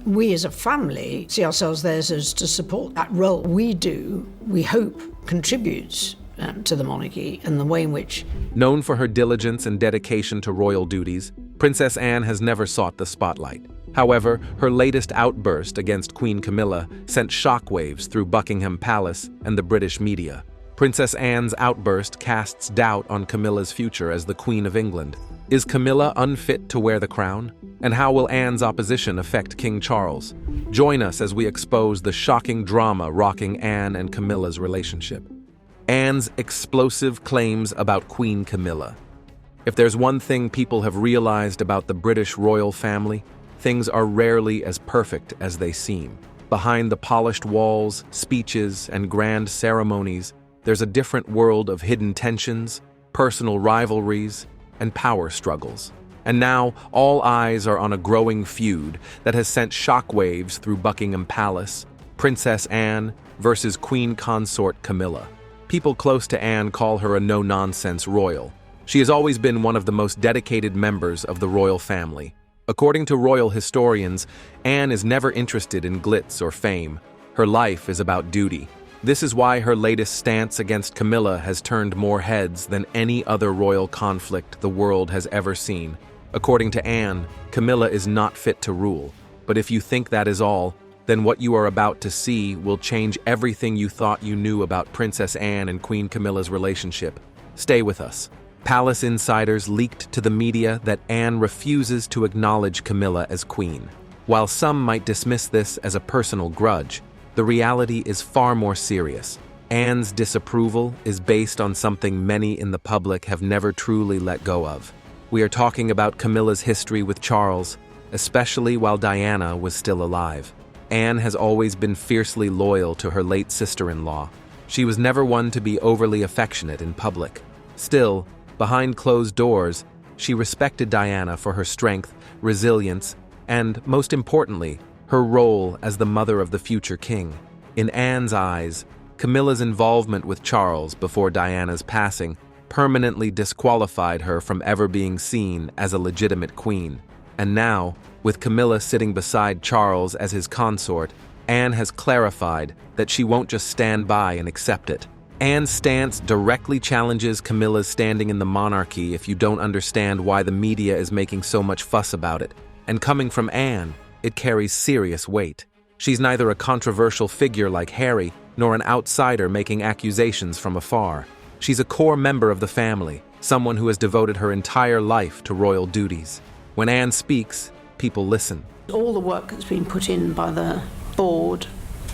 We as a family see ourselves there as to support that role. We do, we hope, contributes to the monarchy and the way in which... Known for her diligence and dedication to royal duties, Princess Anne has never sought the spotlight. However, her latest outburst against Queen Camilla sent shockwaves through Buckingham Palace and the British media. Princess Anne's outburst casts doubt on Camilla's future as the Queen of England. Is Camilla unfit to wear the crown? And how will Anne's opposition affect King Charles? Join us as we expose the shocking drama rocking Anne and Camilla's relationship. Anne's explosive claims about Queen Camilla. If there's one thing people have realized about the British royal family, things are rarely as perfect as they seem. Behind the polished walls, speeches, and grand ceremonies, there's a different world of hidden tensions, personal rivalries, and power struggles. And now, all eyes are on a growing feud that has sent shockwaves through Buckingham Palace, Princess Anne versus Queen Consort Camilla. People close to Anne call her a no-nonsense royal. She has always been one of the most dedicated members of the royal family. According to royal historians, Anne is never interested in glitz or fame. Her life is about duty. This is why her latest stance against Camilla has turned more heads than any other royal conflict the world has ever seen. According to Anne, Camilla is not fit to rule. But if you think that is all, then what you are about to see will change everything you thought you knew about Princess Anne and Queen Camilla's relationship. Stay with us. Palace insiders leaked to the media that Anne refuses to acknowledge Camilla as queen. While some might dismiss this as a personal grudge, the reality is far more serious. Anne's disapproval is based on something many in the public have never truly let go of. We are talking about Camilla's history with Charles, especially while Diana was still alive. Anne has always been fiercely loyal to her late sister-in-law. She was never one to be overly affectionate in public. Still, behind closed doors, she respected Diana for her strength, resilience, and, most importantly, her role as the mother of the future king. In Anne's eyes, Camilla's involvement with Charles before Diana's passing permanently disqualified her from ever being seen as a legitimate queen. And now, with Camilla sitting beside Charles as his consort, Anne has clarified that she won't just stand by and accept it. Anne's stance directly challenges Camilla's standing in the monarchy if you don't understand why the media is making so much fuss about it. And coming from Anne, it carries serious weight. She's neither a controversial figure like Harry, nor an outsider making accusations from afar. She's a core member of the family, someone who has devoted her entire life to royal duties. When Anne speaks, people listen. All the work that's been put in by the board,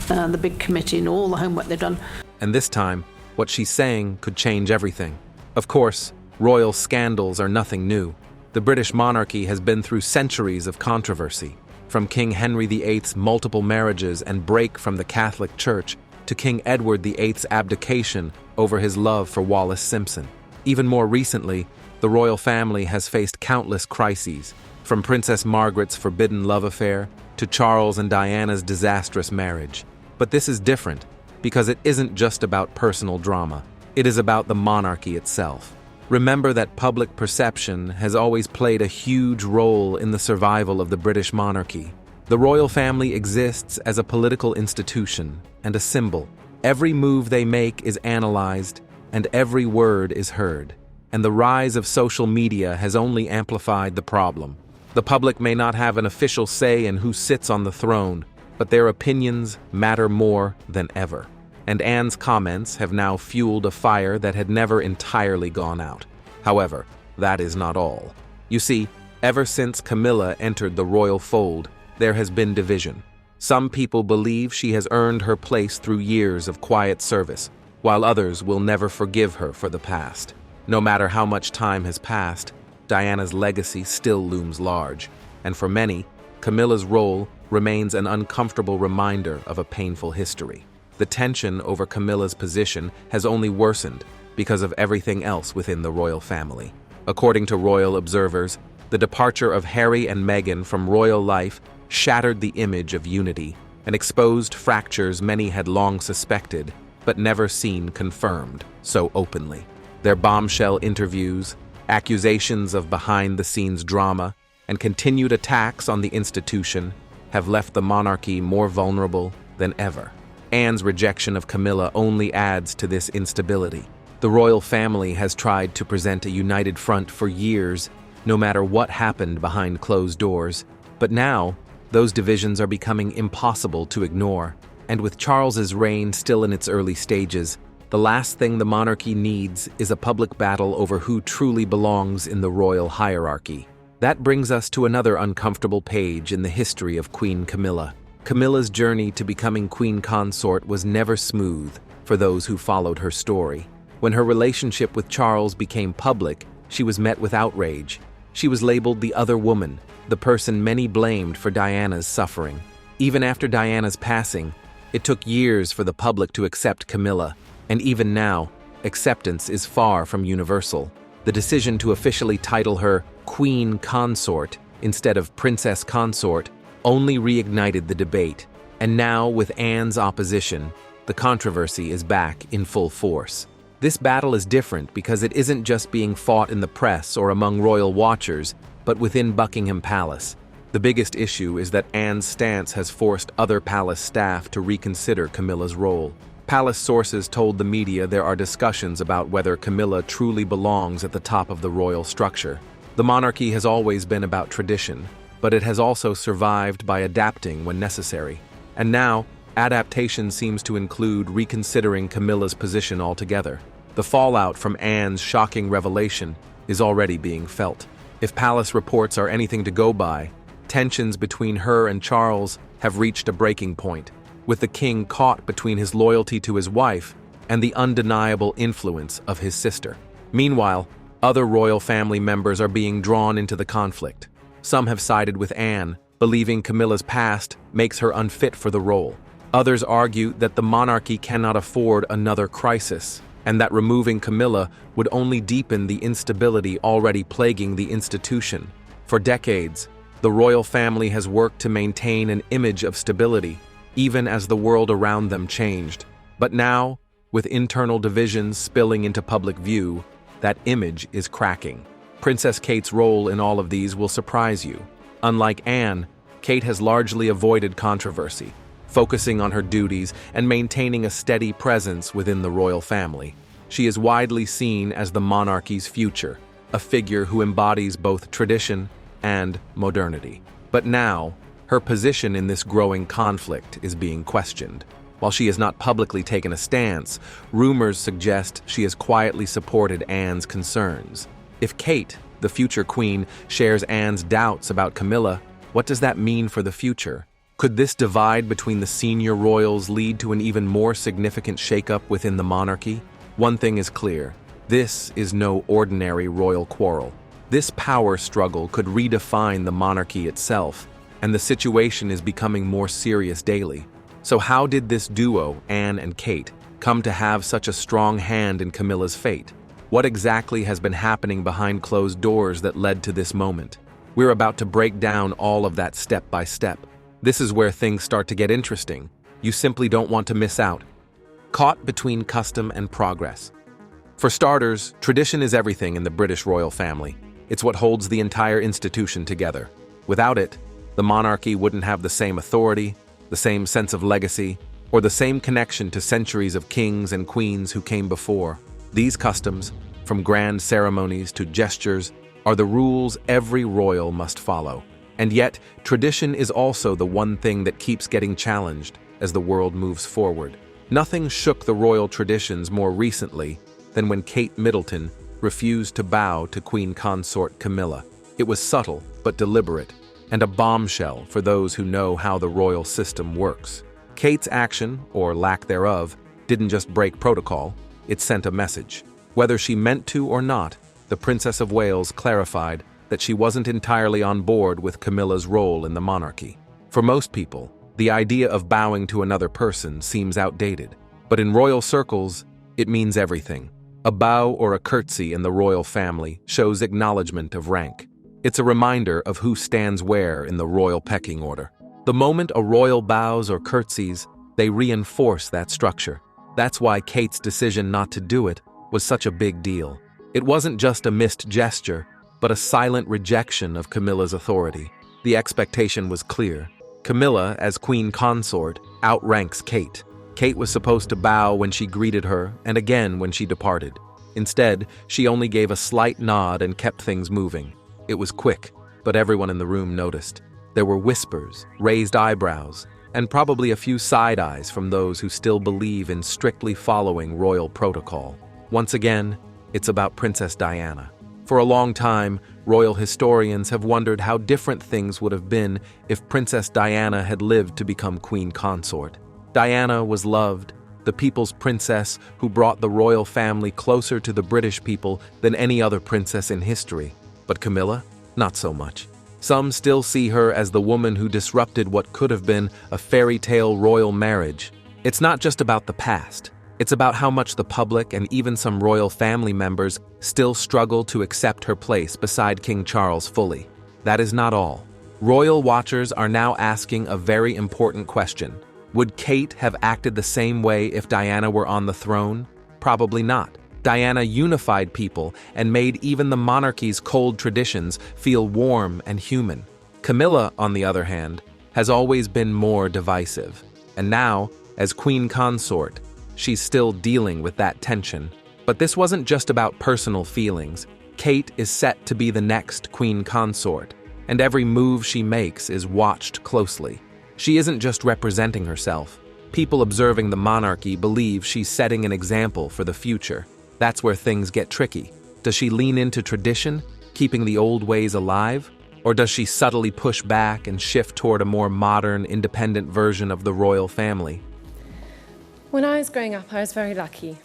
the big committee, and all the homework they've done. And this time, what she's saying could change everything. Of course, royal scandals are nothing new. The British monarchy has been through centuries of controversy, from King Henry VIII's multiple marriages and break from the Catholic Church to King Edward VIII's abdication over his love for Wallis Simpson. Even more recently, the royal family has faced countless crises, from Princess Margaret's forbidden love affair to Charles and Diana's disastrous marriage. But this is different, because it isn't just about personal drama. It is about the monarchy itself. Remember that public perception has always played a huge role in the survival of the British monarchy. The royal family exists as a political institution and a symbol. Every move they make is analyzed, and every word is heard. And the rise of social media has only amplified the problem. The public may not have an official say in who sits on the throne, but their opinions matter more than ever. And Anne's comments have now fueled a fire that had never entirely gone out. However, that is not all. You see, ever since Camilla entered the royal fold, there has been division. Some people believe she has earned her place through years of quiet service, while others will never forgive her for the past. No matter how much time has passed, Diana's legacy still looms large, and for many, Camilla's role remains an uncomfortable reminder of a painful history. The tension over Camilla's position has only worsened because of everything else within the royal family. According to royal observers, the departure of Harry and Meghan from royal life shattered the image of unity and exposed fractures many had long suspected but never seen confirmed so openly. Their bombshell interviews, accusations of behind-the-scenes drama, and continued attacks on the institution have left the monarchy more vulnerable than ever. Anne's rejection of Camilla only adds to this instability. The royal family has tried to present a united front for years, no matter what happened behind closed doors. But now, those divisions are becoming impossible to ignore. And with Charles's reign still in its early stages, the last thing the monarchy needs is a public battle over who truly belongs in the royal hierarchy. That brings us to another uncomfortable page in the history of Queen Camilla. Camilla's journey to becoming queen consort was never smooth for those who followed her story. When her relationship with Charles became public, she was met with outrage. She was labeled the other woman, the person many blamed for Diana's suffering. Even after Diana's passing, it took years for the public to accept Camilla, and even now, acceptance is far from universal. The decision to officially title her Queen Consort instead of Princess Consort only reignited the debate, and now, with Anne's opposition, the controversy is back in full force. This battle is different because it isn't just being fought in the press or among royal watchers, but within Buckingham Palace. The biggest issue is that Anne's stance has forced other palace staff to reconsider Camilla's role. Palace sources told the media there are discussions about whether Camilla truly belongs at the top of the royal structure. The monarchy has always been about tradition, but it has also survived by adapting when necessary. And now, adaptation seems to include reconsidering Camilla's position altogether. The fallout from Anne's shocking revelation is already being felt. If palace reports are anything to go by, tensions between her and Charles have reached a breaking point, with the king caught between his loyalty to his wife and the undeniable influence of his sister. Meanwhile, other royal family members are being drawn into the conflict. Some have sided with Anne, believing Camilla's past makes her unfit for the role. Others argue that the monarchy cannot afford another crisis, and that removing Camilla would only deepen the instability already plaguing the institution. For decades, the royal family has worked to maintain an image of stability, even as the world around them changed. But now, with internal divisions spilling into public view, that image is cracking. Princess Kate's role in all of these will surprise you. Unlike Anne, Kate has largely avoided controversy, focusing on her duties and maintaining a steady presence within the royal family. She is widely seen as the monarchy's future, a figure who embodies both tradition and modernity. But now, her position in this growing conflict is being questioned. While she has not publicly taken a stance, rumors suggest she has quietly supported Anne's concerns. If Kate, the future queen, shares Anne's doubts about Camilla, what does that mean for the future? Could this divide between the senior royals lead to an even more significant shakeup within the monarchy? One thing is clear: this is no ordinary royal quarrel. This power struggle could redefine the monarchy itself, and the situation is becoming more serious daily. So how did this duo, Anne and Kate, come to have such a strong hand in Camilla's fate? What exactly has been happening behind closed doors that led to this moment? We're about to break down all of that step by step. This is where things start to get interesting. You simply don't want to miss out. Caught between custom and progress. For starters, tradition is everything in the British royal family. It's what holds the entire institution together. Without it, the monarchy wouldn't have the same authority, the same sense of legacy, or the same connection to centuries of kings and queens who came before. These customs, from grand ceremonies to gestures, are the rules every royal must follow. And yet, tradition is also the one thing that keeps getting challenged as the world moves forward. Nothing shook the royal traditions more recently than when Kate Middleton refused to bow to Queen Consort Camilla. It was subtle but deliberate, and a bombshell for those who know how the royal system works. Kate's action, or lack thereof, didn't just break protocol, it sent a message. Whether she meant to or not, the Princess of Wales clarified that she wasn't entirely on board with Camilla's role in the monarchy. For most people, the idea of bowing to another person seems outdated, but in royal circles, it means everything. A bow or a curtsy in the royal family shows acknowledgement of rank. It's a reminder of who stands where in the royal pecking order. The moment a royal bows or curtsies, they reinforce that structure. That's why Kate's decision not to do it was such a big deal. It wasn't just a missed gesture, but a silent rejection of Camilla's authority. The expectation was clear. Camilla, as queen consort, outranks Kate. Kate was supposed to bow when she greeted her and again when she departed. Instead, she only gave a slight nod and kept things moving. It was quick, but everyone in the room noticed. There were whispers, raised eyebrows, and probably a few side eyes from those who still believe in strictly following royal protocol. Once again, it's about Princess Diana. For a long time, royal historians have wondered how different things would have been if Princess Diana had lived to become queen consort. Diana was loved, the people's princess who brought the royal family closer to the British people than any other princess in history. But Camilla? Not so much. Some still see her as the woman who disrupted what could have been a fairy tale royal marriage. It's not just about the past. It's about how much the public and even some royal family members still struggle to accept her place beside King Charles fully. That is not all. Royal watchers are now asking a very important question. Would Kate have acted the same way if Diana were on the throne? Probably not. Diana unified people and made even the monarchy's cold traditions feel warm and human. Camilla, on the other hand, has always been more divisive. And now, as queen consort, she's still dealing with that tension. But this wasn't just about personal feelings. Kate is set to be the next queen consort, and every move she makes is watched closely. She isn't just representing herself. People observing the monarchy believe she's setting an example for the future. That's where things get tricky. Does she lean into tradition, keeping the old ways alive? Or does she subtly push back and shift toward a more modern, independent version of the royal family? When I was growing up, I was very lucky.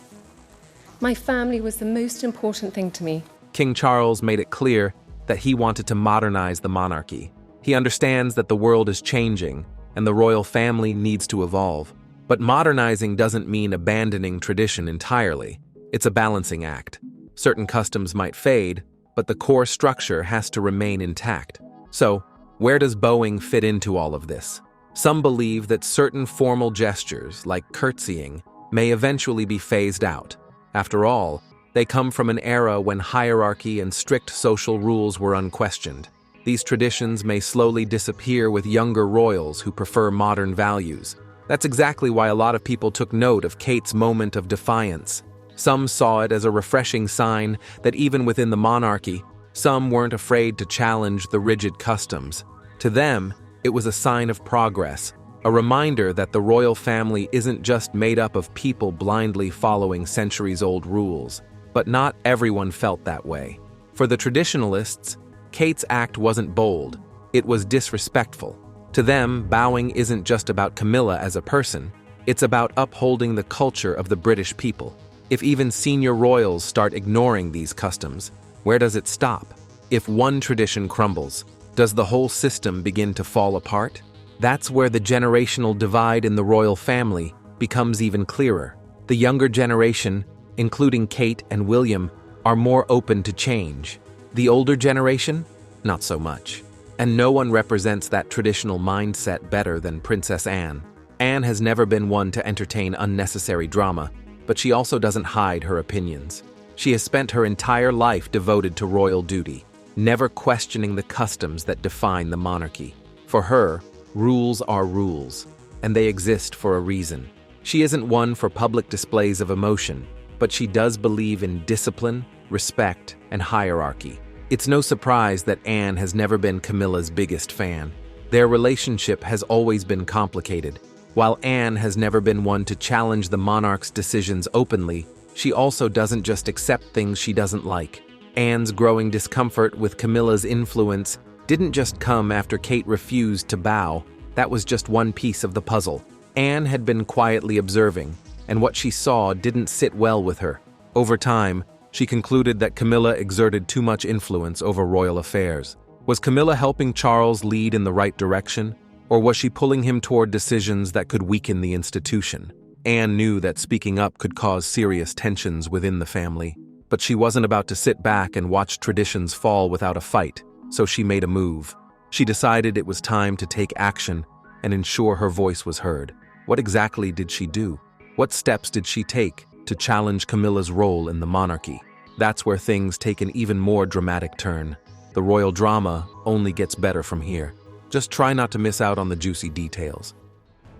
My family was the most important thing to me. King Charles made it clear that he wanted to modernize the monarchy. He understands that the world is changing and the royal family needs to evolve. But modernizing doesn't mean abandoning tradition entirely. It's a balancing act. Certain customs might fade, but the core structure has to remain intact. So, where does bowing fit into all of this? Some believe that certain formal gestures, like curtsying, may eventually be phased out. After all, they come from an era when hierarchy and strict social rules were unquestioned. These traditions may slowly disappear with younger royals who prefer modern values. That's exactly why a lot of people took note of Kate's moment of defiance. Some saw it as a refreshing sign that even within the monarchy, some weren't afraid to challenge the rigid customs. To them, it was a sign of progress, a reminder that the royal family isn't just made up of people blindly following centuries-old rules. But not everyone felt that way. For the traditionalists, Kate's act wasn't bold, it was disrespectful. To them, bowing isn't just about Camilla as a person, it's about upholding the culture of the British people. If even senior royals start ignoring these customs, where does it stop? If one tradition crumbles, does the whole system begin to fall apart? That's where the generational divide in the royal family becomes even clearer. The younger generation, including Kate and William, are more open to change. The older generation, not so much. And no one represents that traditional mindset better than Princess Anne. Anne has never been one to entertain unnecessary drama, but she also doesn't hide her opinions. She has spent her entire life devoted to royal duty, never questioning the customs that define the monarchy. For her, rules are rules, and they exist for a reason. She isn't one for public displays of emotion, but she does believe in discipline, respect, and hierarchy. It's no surprise that Anne has never been Camilla's biggest fan. Their relationship has always been complicated. While Anne has never been one to challenge the monarch's decisions openly, she also doesn't just accept things she doesn't like. Anne's growing discomfort with Camilla's influence didn't just come after Kate refused to bow. That was just one piece of the puzzle. Anne had been quietly observing, and what she saw didn't sit well with her. Over time, she concluded that Camilla exerted too much influence over royal affairs. Was Camilla helping Charles lead in the right direction? Or was she pulling him toward decisions that could weaken the institution? Anne knew that speaking up could cause serious tensions within the family, but she wasn't about to sit back and watch traditions fall without a fight, so she made a move. She decided it was time to take action and ensure her voice was heard. What exactly did she do? What steps did she take to challenge Camilla's role in the monarchy? That's where things take an even more dramatic turn. The royal drama only gets better from here. Just try not to miss out on the juicy details.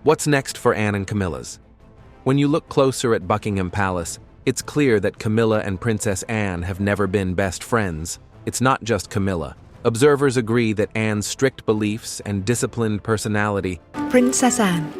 What's next for Anne and Camilla's? When you look closer at Buckingham Palace, it's clear that Camilla and Princess Anne have never been best friends. It's not just Camilla. Observers agree that Anne's strict beliefs and disciplined personality Princess Anne.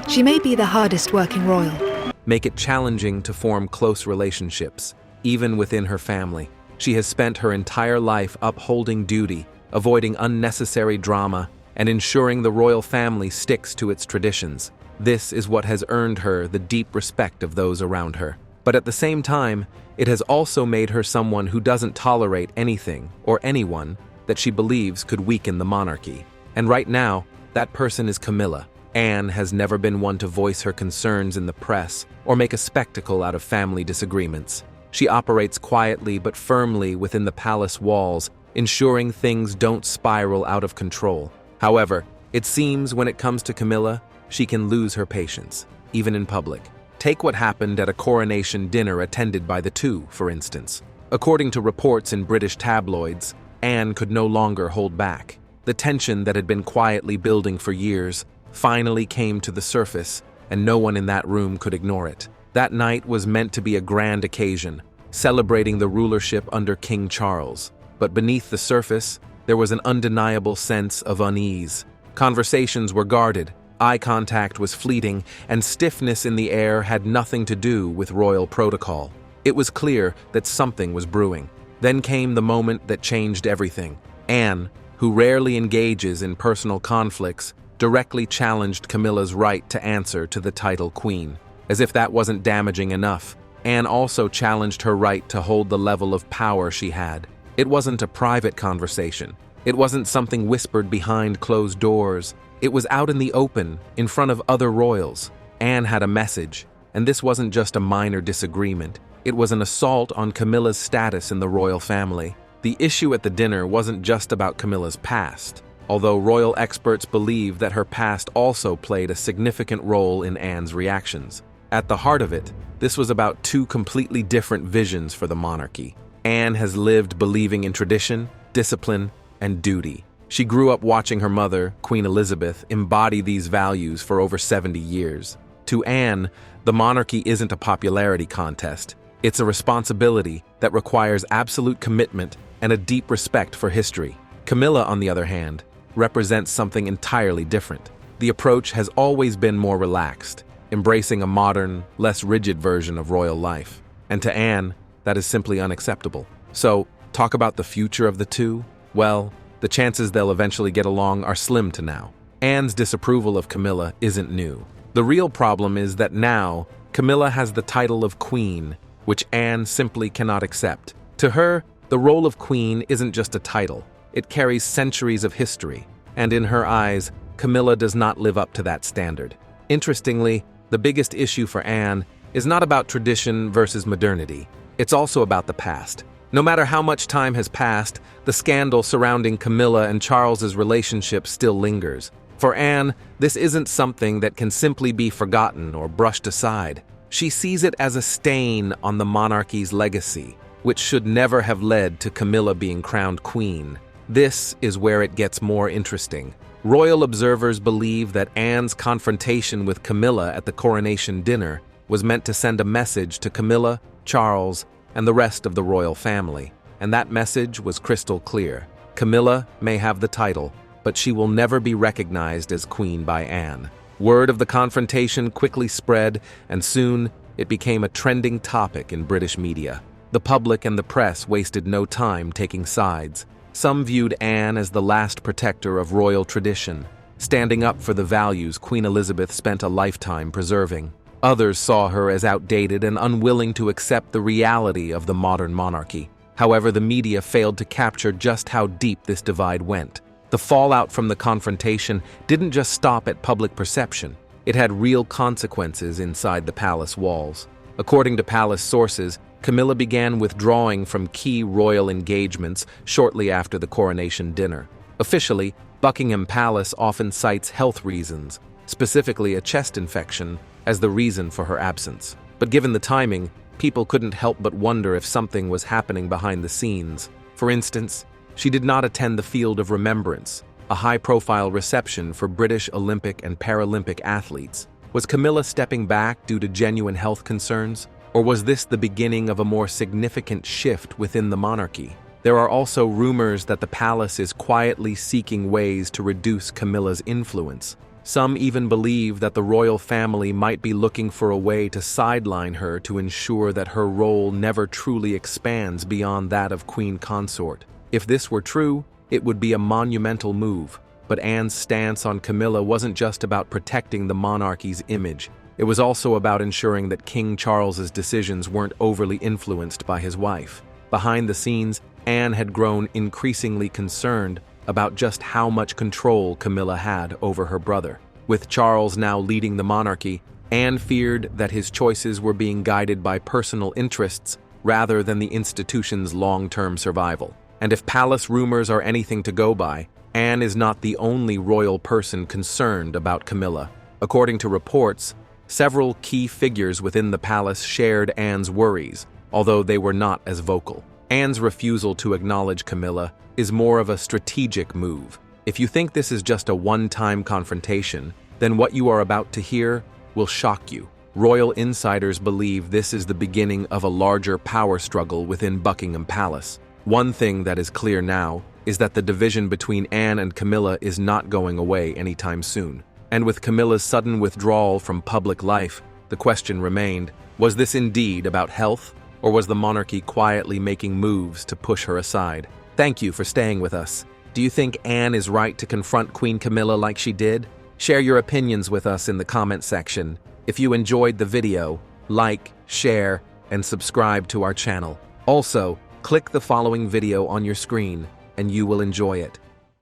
She may be the hardest working royal. make it challenging to form close relationships, even within her family. She has spent her entire life upholding duty, avoiding unnecessary drama, and ensuring the royal family sticks to its traditions. This is what has earned her the deep respect of those around her. But at the same time, it has also made her someone who doesn't tolerate anything or anyone that she believes could weaken the monarchy. And right now, that person is Camilla. Anne has never been one to voice her concerns in the press or make a spectacle out of family disagreements. She operates quietly but firmly within the palace walls, ensuring things don't spiral out of control. However, it seems when it comes to Camilla, she can lose her patience, even in public. Take what happened at a coronation dinner attended by the two, for instance. According to reports in British tabloids, Anne could no longer hold back. The tension that had been quietly building for years finally came to the surface, and no one in that room could ignore it. That night was meant to be a grand occasion, celebrating the rulership under King Charles. But beneath the surface, there was an undeniable sense of unease. Conversations were guarded, eye contact was fleeting, and stiffness in the air had nothing to do with royal protocol. It was clear that something was brewing. Then came the moment that changed everything. Anne, who rarely engages in personal conflicts, directly challenged Camilla's right to answer to the title Queen. As if that wasn't damaging enough, Anne also challenged her right to hold the level of power she had. It wasn't a private conversation. It wasn't something whispered behind closed doors. It was out in the open, in front of other royals. Anne had a message, and this wasn't just a minor disagreement. It was an assault on Camilla's status in the royal family. The issue at the dinner wasn't just about Camilla's past, although royal experts believe that her past also played a significant role in Anne's reactions. At the heart of it, this was about two completely different visions for the monarchy. Anne has lived believing in tradition, discipline, and duty. She grew up watching her mother, Queen Elizabeth, embody these values for over 70 years. To Anne, the monarchy isn't a popularity contest. It's a responsibility that requires absolute commitment and a deep respect for history. Camilla, on the other hand, represents something entirely different. The approach has always been more relaxed, embracing a modern, less rigid version of royal life. And to Anne, that is simply unacceptable. So, talk about the future of the two? Well, the chances they'll eventually get along are slim to now. Anne's disapproval of Camilla isn't new. The real problem is that now, Camilla has the title of Queen, which Anne simply cannot accept. To her, the role of Queen isn't just a title. It carries centuries of history, and in her eyes, Camilla does not live up to that standard. Interestingly, the biggest issue for Anne is not about tradition versus modernity. It's also about the past. No matter how much time has passed, the scandal surrounding Camilla and Charles's relationship still lingers. For Anne, this isn't something that can simply be forgotten or brushed aside. She sees it as a stain on the monarchy's legacy, which should never have led to Camilla being crowned queen. This is where it gets more interesting. Royal observers believe that Anne's confrontation with Camilla at the coronation dinner was meant to send a message to Camilla, Charles, and the rest of the royal family. And that message was crystal clear. Camilla may have the title, but she will never be recognized as queen by Anne. Word of the confrontation quickly spread, and soon it became a trending topic in British media. The public and the press wasted no time taking sides. Some viewed Anne as the last protector of royal tradition, standing up for the values Queen Elizabeth spent a lifetime preserving. Others saw her as outdated and unwilling to accept the reality of the modern monarchy. However, the media failed to capture just how deep this divide went. The fallout from the confrontation didn't just stop at public perception. It had real consequences inside the palace walls. According to palace sources, Camilla began withdrawing from key royal engagements shortly after the coronation dinner. Officially, Buckingham Palace often cites health reasons, specifically a chest infection, as the reason for her absence. But given the timing, people couldn't help but wonder if something was happening behind the scenes. For instance, she did not attend the Field of Remembrance, a high-profile reception for British Olympic and Paralympic athletes. Was Camilla stepping back due to genuine health concerns? Or was this the beginning of a more significant shift within the monarchy? There are also rumors that the palace is quietly seeking ways to reduce Camilla's influence. Some even believe that the royal family might be looking for a way to sideline her to ensure that her role never truly expands beyond that of queen consort. If this were true, it would be a monumental move. But Anne's stance on Camilla wasn't just about protecting the monarchy's image. It was also about ensuring that King Charles's decisions weren't overly influenced by his wife. Behind the scenes, Anne had grown increasingly concerned about just how much control Camilla had over her brother. With Charles now leading the monarchy, Anne feared that his choices were being guided by personal interests rather than the institution's long-term survival. And if palace rumors are anything to go by, Anne is not the only royal person concerned about Camilla. According to reports, several key figures within the palace shared Anne's worries, although they were not as vocal. Anne's refusal to acknowledge Camilla is more of a strategic move. If you think this is just a one-time confrontation, then what you are about to hear will shock you. Royal insiders believe this is the beginning of a larger power struggle within Buckingham Palace. One thing that is clear now is that the division between Anne and Camilla is not going away anytime soon. And with Camilla's sudden withdrawal from public life, the question remained, was this indeed about health, or was the monarchy quietly making moves to push her aside? Thank you for staying with us. Do you think Anne is right to confront Queen Camilla like she did? Share your opinions with us in the comment section. If you enjoyed the video, like, share, and subscribe to our channel. Also, click the following video on your screen, and you will enjoy it.